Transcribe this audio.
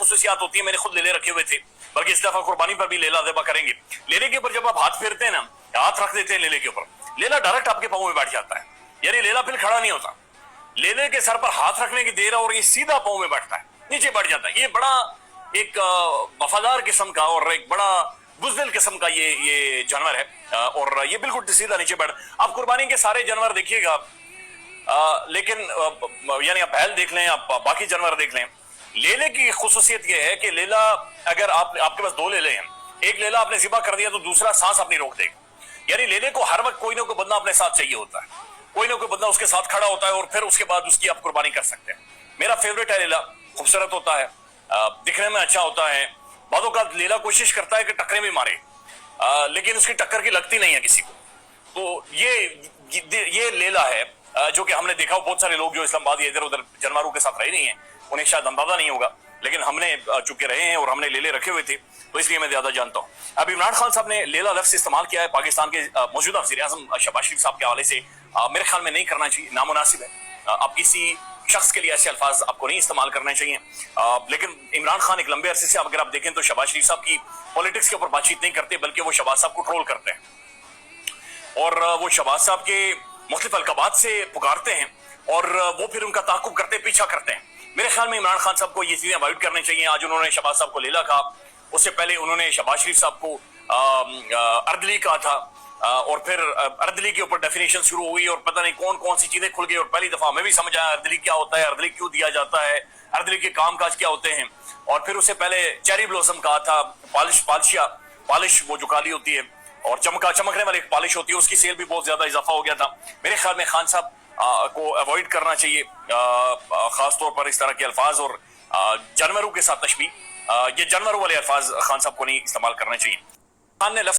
खसूसियात होती है, मैंने खुद लेले रखे हुए थे, बल्कि इस दफा कुर्बानी पर भी लेला ज़िबा करेंगे। लेले के ऊपर जब आप हाथ फेरते हैं ना, हाथ रख देते हैं लेले के ऊपर, लेला डायरेक्ट आपके पाँव में बैठ जाता है, यानी लेला फिर खड़ा नहीं होता। लेले के सर पर हाथ रखने की देर और ये सीधा पाँव में बैठता है, नीचे बैठ जाता है। ये बड़ा एक वफादार किस्म का और एक बड़ा बुज़दिल किस्म का ये जानवर है, और ये बिल्कुल सीधा नीचे बैठ। आप कुर्बानी के सारे जानवर देखिएगा, लेकिन यानी आप बैल देख लें, आप बाकी जानवर देख लें, लेले की खुसूसियत ये है कि लेला, अगर आपके पास 2 लेले हैं, एक लेला आपने ज़िबा कर दिया तो दूसरा सांस अपनी रोक देगा। यानी लेले को हर वक्त कोई ना कोई बंदा अपने साथ चाहिए होता है, कोई ना कोई बंदा उसके साथ खड़ा होता है, और फिर उसके बाद उसकी आप कुर्बानी कर सकते हैं। मेरा फेवरेट है लेला, खूबसूरत होता है, दिखने में अच्छा होता है। बादों का लेला कोशिश करता है कि टक्करें भी मारे, लेकिन उसकी टक्कर की लगती नहीं है किसी को। तो ये लेला है जो कि हमने देखा। बहुत सारे लोग जो इस्लामाबाद या इधर उधर जानवरों के साथ रहे नहीं है, उन्हें शायद अंदाजा नहीं होगा, लेकिन हमने चुके रहे हैं और हमने लेले रखे हुए थे, तो इसलिए मैं ज्यादा जानता हूँ। अब इमरान खान साहब ने लेला लफ्ज़ इस्तेमाल किया है पाकिस्तान के मौजूदा वज़ीर-ए-आज़म शहबाज शरीफ साहब के हवाले से। मेरे ख्याल में नहीं करना चाहिए, नामुनासिब है। आप किसी शख्स के लिए ऐसे अल्फाज आपको नहीं इस्तेमाल करने चाहिए। लेकिन इमरान खान एक लंबे अरसे से, अगर आप देखें तो शहबाज शरीफ साहब की पॉलिटिक्स के ऊपर बातचीत नहीं करते, बल्कि वो शहबाज साहब को ट्रोल करते हैं, और वो शहबाज साहब के मुख्तलिफ अलकाबात से पुकारते हैं, और वो फिर उनका ताक़ुब करते, पीछा करते हैं। मेरे ख्याल में इमरान खान साहब को ये चीजें अवॉइड करनी चाहिए। आज उन्होंने शहबाज साहब को लेला कहा, उससे पहले उन्होंने शहबाज शरीफ साहब को अर्दली कहा था, और फिर अर्दली के ऊपर डेफिनेशन शुरू हुई, और पता नहीं कौन कौन सी चीजें खुल गई, और पहली दफा हमें भी समझ आया अर्दली क्या होता है, अर्दली क्यों दिया जाता है, अर्दली के काम काज क्या होते हैं। और फिर उससे पहले चेरी ब्लॉसम कहा था, पॉलिश वो जो काली होती है और चमकने वाली पॉलिश होती है, उसकी सेल भी बहुत ज्यादा इजाफा हो गया था। मेरे ख्याल में खान साहब को अवॉइड करना चाहिए, खास तौर पर इस तरह के अल्फाज, और जानवरों के साथ तशबीह, ये जानवरों वाले अल्फाज खान साहब को नहीं इस्तेमाल करना चाहिए। खान ने लफ्ज़